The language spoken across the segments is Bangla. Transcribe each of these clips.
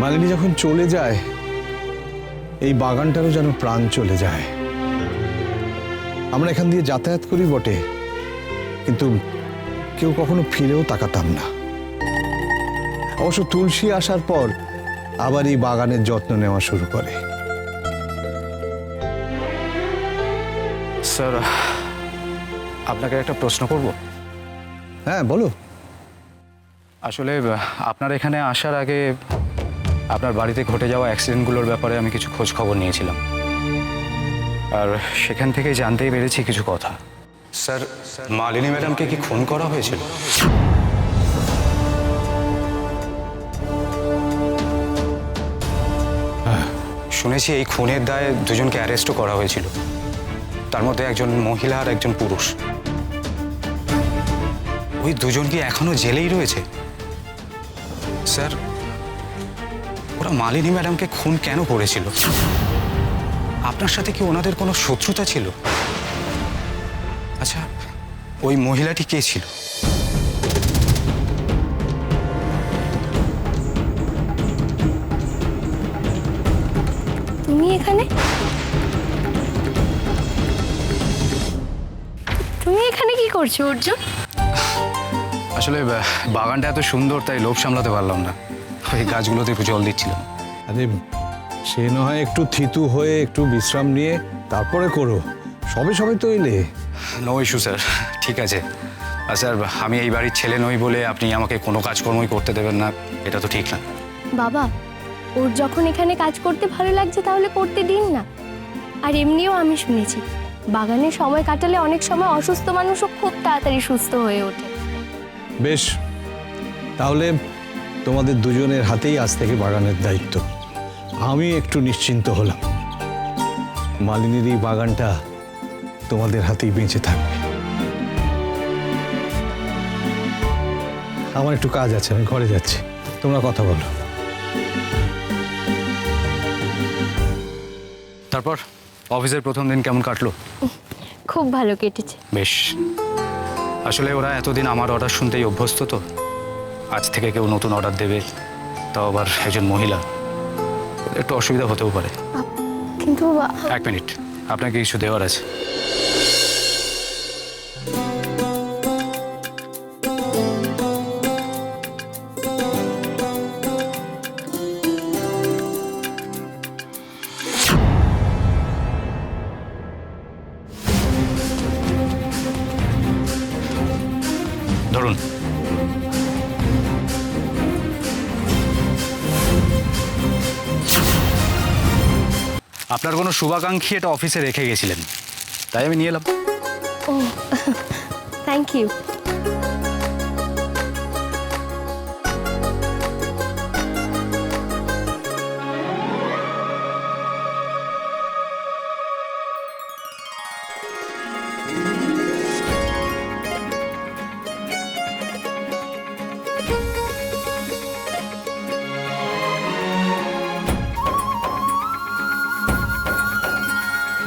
মালিনী যখন চলে যায় এই বাগানটারও যেন প্রাণ চলে যায়। আমরা এখান দিয়ে যাতায়াত করি বটে, কিন্তু কেউ কখনো ফিরেও তাকাতাম না। অবশ্য তুলসী আসার পর আবার এই বাগানের যত্ন নেওয়া শুরু করে। স্যার, আপনাকে একটা প্রশ্ন করব? হ্যাঁ, বলো। আসলে আপনার এখানে আসার আগে আপনার বাড়িতে ঘটে যাওয়া অ্যাক্সিডেন্টগুলোর ব্যাপারে আমি কিছু খোঁজ খবর নিয়েছিলাম, আর সেখান থেকে জানতেই পেরেছি কিছু কথা। স্যার, মালিনী ম্যাডামকে কি খুন করা হয়েছিল? শুনেছি এই খুনের দায়ে দুজনকে অ্যারেস্টও করা হয়েছিল, তার মধ্যে একজন মহিলা আর একজন পুরুষ। ওই দুজন কি এখনো জেলেই রয়েছে? স্যার, ওরা মালিনী ম্যাডামকে খুন কেন করেছিল? আপনার সাথে কি ওনাদের কোনো শত্রুতা ছিল? আচ্ছা, ওই মহিলাটি কে ছিল? তুমি এখানে? তুমি এখানে কি করছো অর্জুন? আসলে বাগানটা এত সুন্দর তাই লোভ সামলাতে পারলাম না, ওই গাছগুলোতে একটু জল দিচ্ছিলাম। আরে সে নয় একটু থিতু হয়ে একটু বিশ্রাম নিয়ে তারপরে করো, সবে সবে তো এলে। নো ইস্যু স্যার, ঠিক আছে। আর স্যার, আমি এই বাড়ির ছেলে নই বলে আপনি আমাকে কোনো কাজকর্মই করতে দেবেন না, এটা তো ঠিক না। বাবা, ওর যখন এখানে কাজ করতে ভালো লাগছে তাহলে করতে দিন না। আর এমনিও আমি শুনেছি বাগানে সময় কাটালে অনেক সময় অসুস্থ মানুষও খুব তাড়াতাড়ি সুস্থ হয়ে ওঠে। বেশ, তাহলে তোমাদের দুজনের হাতেই আজ থেকে বাগানের দায়িত্ব। আমি একটু নিশ্চিন্ত হলাম, মালিনীর এই বাগানটা তোমাদের হাতেই বেঁচে থাকবে। আমার একটু কাজ আছে, আমি ঘরে যাচ্ছি, তোমরা কথা বলো। তারপর অফিসের প্রথম দিন কেমন কাটলো? খুব ভালো কেটেছে। বেশ, আসলে ওরা এতদিন আমার অর্ডার শুনতেই অভ্যস্ত, তো আজ থেকে কেউ নতুন অর্ডার দেবে, তাও আবার একজন মহিলা, একটু অসুবিধা হতেও পারে। কিন্তু এক মিনিট, আপনাকে কিছু দেওয়ার আছে। ধরুন। আপনার কোনো শুভাকাঙ্ক্ষী এটা অফিসে রেখে গেছিলেন, তাই আমি নিয়ে এলাম। ও, থ্যাংক ইউ।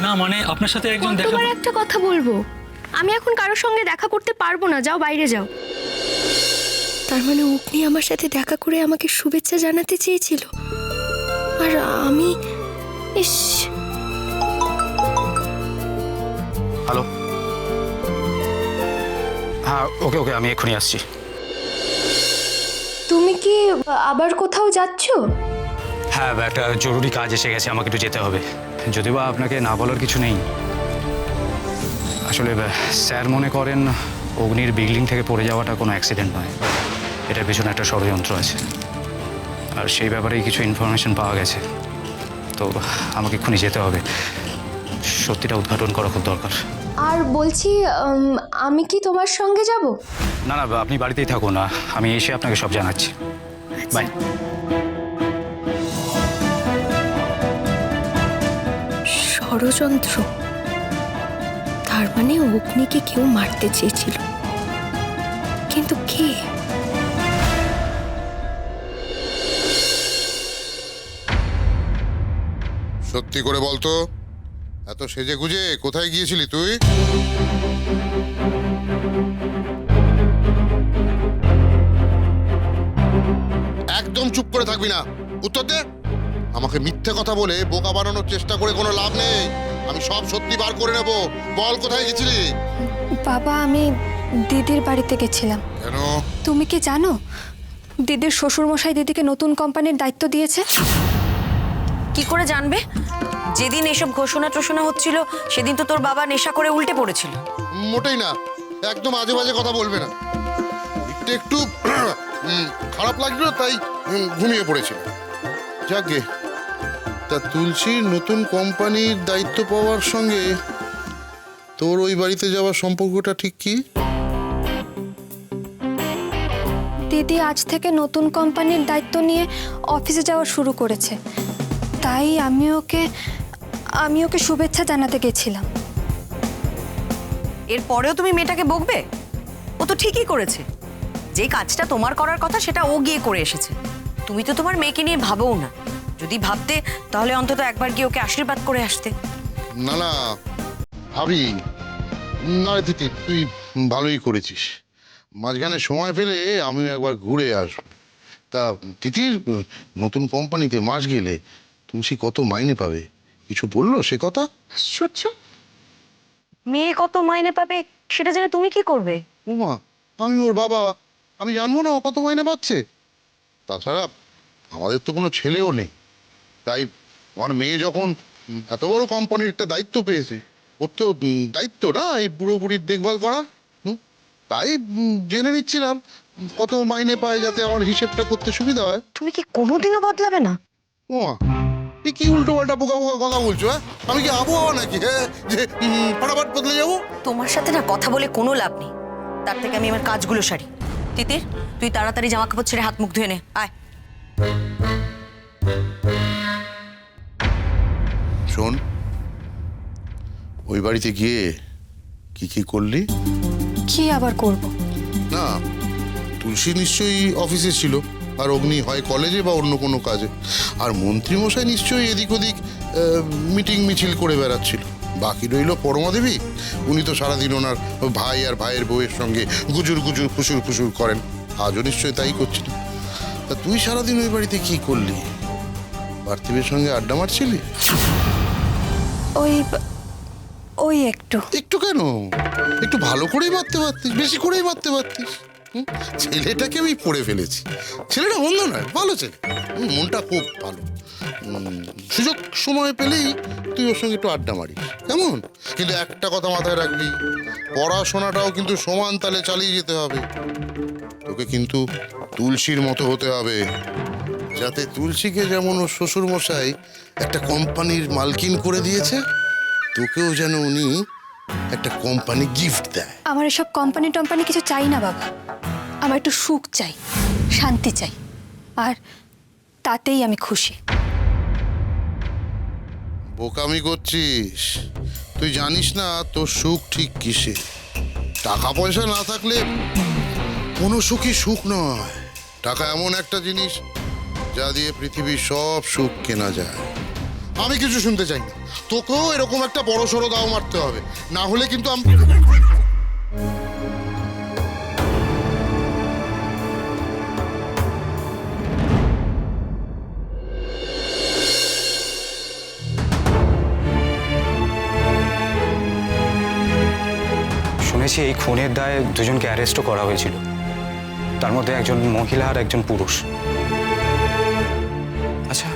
না মানে আপনার সাথে একজন দেখা তোমার একটা কথা বলবো, আমি এখন কারোর সঙ্গে দেখা করতে পারবো না, যাও বাইরে যাও। তার মানে অগ্নি আমার সাথে দেখা করে আমাকে শুভেচ্ছা জানাতে চেয়েছিল, আর আমি ইস। হ্যালো, হ্যাঁ, ওকে ওকে, আমি এক্ষুনি আসছি। তুমি কি আবার কোথাও যাচ্ছ? হ্যাঁ, একটা জরুরি কাজ এসে গেছে, আমাকে একটু যেতে হবে। যদিও বা আপনাকে না বলার কিছু নেই, আসলে স্যার মনে করেন অগ্নির বিল্ডিং থেকে পড়ে যাওয়াটা কোনো অ্যাক্সিডেন্ট নয়, এটার পেছনে একটা ষড়যন্ত্র আছে, আর সেই ব্যাপারেই কিছু ইনফরমেশন পাওয়া গেছে। তো আমাকে এক্ষুনি যেতে হবে, সত্যিটা উদ্ঘাটন করা খুব দরকার। আর বলছি, আমি কি তোমার সঙ্গে যাব? না না, আপনি বাড়িতেই থাকুন, না আমি এসে আপনাকে সব জানাচ্ছি। বাই। ষড়যন্ত্র, তার মানে অগ্নিকে কেউ মারতে চেয়েছিল, কিন্তু কে? সত্যি করে বলতো, এত সেজে গুজে কোথায় গিয়েছিলি তুই? চুপ করে থাকবি না, উত্তর দে। আমাকে মিথ্যে কথা বলে বোকা বানানোর চেষ্টা করে কোনো লাভ নেই। আমি সব সত্যি বার করে নেব। বল, কোথায় গেছিলি? বাবা, আমি দিদির বাড়িতে গেছিলাম। কেন? তুমি কি জানো দিদির শ্বশুরমশাই দিদিকে নতুন কোম্পানির দায়িত্ব দিয়েছে? কি করে জানবে? যেদিন এসব ঘোষণা টোষণা হচ্ছিল সেদিন তো তোর বাবা নেশা করে উল্টে পড়েছিল। মোটেই না, একদম আজে বাজে কথা বলবে না। একটু খারাপ লাগলো তাই ঘুমিয়ে পড়েছিল। যাকে তা তুলসীর নতুন কোম্পানির দায়িত্ব পাওয়ার সঙ্গে তোর ওই বাড়িতে যাওয়ার সম্পর্কটা ঠিক কি? দিদি আজ থেকে নতুন কোম্পানির দায়িত্ব নিয়ে অফিসে যাওয়া শুরু করেছে, তাই আমি ওকে শুভেচ্ছা জানাতে গেছিলাম। এরপরেও তুমি মেয়েটাকে বকবে? ও তো ঠিকই করেছে। যে কাজটা তোমার করার কথা সেটা ও গিয়ে করে এসেছে। তুমি তো তোমার মেয়েকে নিয়ে ভাবোও না। যদি ভাবতে তাহলে অন্তত একবার গিয়ে ওকে আশীর্বাদ করে আসতে। না না ভাবি, না রে তিতি, তুই ভালোই করেছিস। মাঝখানে সময় পেলে আমিও একবার ঘুরে আসবো। তা তিতির নতুন কোম্পানিতে মাস গেলে তুলসী কত মাইনে পাবে? কিছু বললো সে কথা? সহ্য, মেয়ে কত মাইনে পাবে সেটা জেনে তুমি কি করবে? উমা, আমি ওর বাবা, আমি জানবো না ও কত মাইনে পাচ্ছে? তাছাড়া আমাদের তো কোনো ছেলেও নেই, তাই আমার মেয়ে যখন এত বড় কোম্পানির একটা দায়িত্ব পেয়েছে, ওর তো দায়িত্ব না এই বুড়ো বুড়ির দেখভাল করা। তাই জেনে নিচ্ছিলাম কত মাইনে পায়, যাতে আমার হিসেবটা করতে সুবিধা হয়। তুমি কি কোনোদিনও বদলাবে না? উমা, তুই কি উল্টো পাল্টা বোকা বোকা কথা বলছো? হ্যাঁ, আমি কি আবহাওয়া নাকি? হ্যাঁ, যে ফাটাফাট বদলে যাবো? তোমার সাথে না কথা বলে কোনো লাভ নেই। তার থেকে আমি আমার কাজগুলো সারি। তিতির, তুই তাড়াতাড়ি জামা কাপড় ছেড়ে হাত মুখ ধুয়ে নে, আয়। শোন, ওই বাড়িতে গিয়ে কি কি করলি? কি আবার করব? না, তুলসী নিশ্চয়ই অফিসে ছিল, আর অগ্নি হয় কলেজে বা অন্য কোনো কাজে। আর মন্ত্রী মশাই নিশ্চয়ই এদিক ওদিক মিটিং মিছিল করে বেড়াচ্ছিল। বাকি রইল পরমা দেবী, উনি তো সারাদিন ওনার ভাই আর ভাইয়ের বউয়ের সঙ্গে গুজুর গুজুর ফুসুর ফুসুর করেন। আজও নিশ্চয়ই তাই করছিল। তা তুই সারাদিন ওই বাড়িতে কি করলি? পার্থিবের সঙ্গে আড্ডা মারছিলি? ওই একটু একটু কেন, একটু ভালো করেই মারতে পারতিস, বেশি করেই মারতে পারতিস। ছেলেটাকে আমি পড়ে ফেলেছি। ছেলেটা মন্দ নয়, ভালো ছেলে, মনটা খুব ভালো। সুযোগ সময় পেলেই তুই ওর সঙ্গে একটু আড্ডা মারিস, কেমন? কিন্তু একটা কথা মাথায় রাখবি, পড়াশোনাটাও কিন্তু সমান তালে চালিয়ে যেতে হবে। তোকে কিন্তু তুলসীর মতো হতে হবে, যাতে তুলসীকে যেমন ওর শ্বশুর মশাই একটা কোম্পানির মালকিন করে দিয়েছে, তোকেও যেন উনি একটা কোম্পানি গিফট দেয়। আমার এসব কোম্পানি টম্পানি কিছু চাই না বাবা। আমার একটু সুখ চাই, শান্তি চাই, আর তাতেই আমি খুশি। বোকামি করছিস? তুই জানিস না তোর সুখ ঠিক কিসে? টাকা পয়সা না থাকলে কোনো সুখই সুখ নয়। টাকা এমন একটা জিনিস যা দিয়ে পৃথিবীর সব সুখ কেনা যায়। আমি কিছু শুনতে চাই না, তোকেও এরকম একটা বড় সড়ো দাও মারতে হবে, না হলে কিন্তু আমি শুনেছি এই খুনের দায়ে দুজনকে অ্যারেস্টও করা হয়েছিল, তার মধ্যে একজন মহিলা আর একজন পুরুষ। আচ্ছা,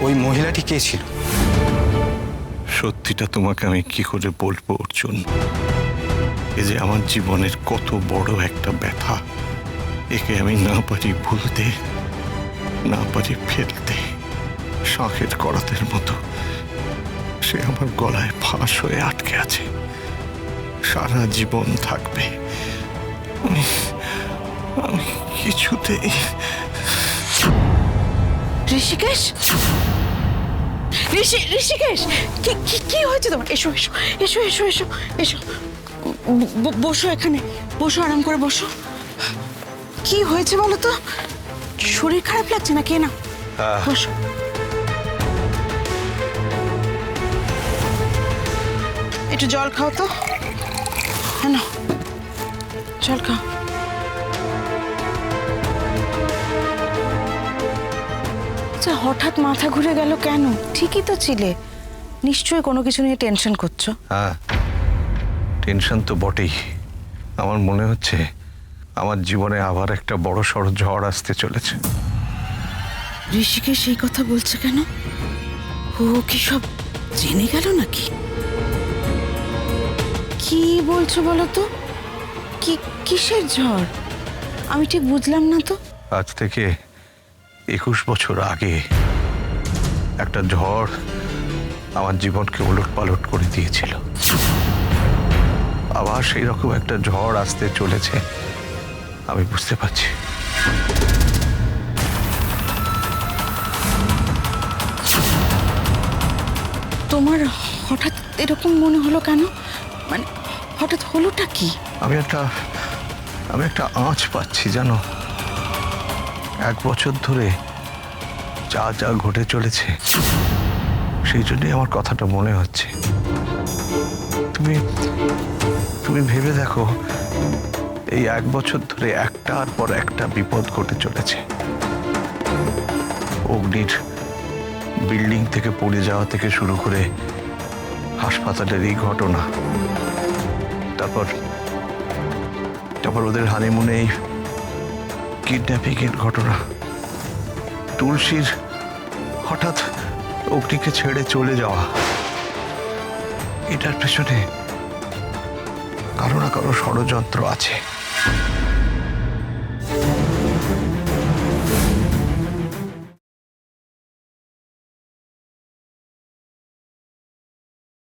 ওই মহিলাটি কে ছিল? সত্যিটা তোমাকে আমি কি করে বলবো অর্জুন? এ যে আমার জীবনের কত বড় একটা ব্যথা। একে আমি না পারি ভুলতে, না পারি ফেলতে। শাঁখের করাতের মতো সে আমার গলায় ফাঁস হয়ে আটকে আছে, সারা জীবন থাকবে। আমি কিছুতেই। ঋষিকেশ, ঋষিকেশ, কি হয়েছে তোমার? এসো এসো এসো এসো এসো এসো, বসো এখানে, বসো, আরাম করে বসো। কি হয়েছে বলো তো? শরীর খারাপ লাগছে না? কে না, বসো। একটু জল খাও তো। হ্যাঁ, জল খাও। আচ্ছা হঠাৎ মাথা ঘুরে গেল কেন? ঠিকই তো ছিলে, নিশ্চয়ই কোনো কিছু নিয়ে টেনশন করছো। হ্যাঁ, টেনশন তো বটেই। আমার মনে হচ্ছে আমার জীবনে আবার একটা বড় সড় ঝড় আসতে চলেছে। ঋষিকে সেই কথা বলছে কেন? ও কি সব জেনে গেল নাকি? কি বলছো বলো তো? কিসের ঝড়? আমি ঠিক বুঝলাম না তো। আজ থেকে 21 বছর আগে একটা ঝড় আমার জীবনকে ওলট পালট করে দিয়েছিল। আবার সেই রকম একটা ঝড় আসতে চলেছে, আমি বুঝতে পারছি। তোমার হঠাৎ এরকম মনে হলো কেন? মানে হঠাৎ হলোটা কি? আমি একটা আঁচ পাচ্ছি জানো। 1 বছর ধরে যা যা ঘটে চলেছে সেই জন্যই আমার কথাটা মনে হচ্ছে। তুমি ভেবে দেখো, এই 1 বছর ধরে একটার পর একটা বিপদ ঘটে চলেছে। অগ্নির বিল্ডিং থেকে পড়ে যাওয়া থেকে শুরু করে হাসপাতালের এই ঘটনা, তারপর ওদের হানিমুনে এই কিডন্যাপিং এর ঘটনা, তুলসীর হঠাৎ অগ্নিকে ছেড়ে চলে যাওয়া, এটার পেছনে কারো না কারো ষড়যন্ত্র আছে।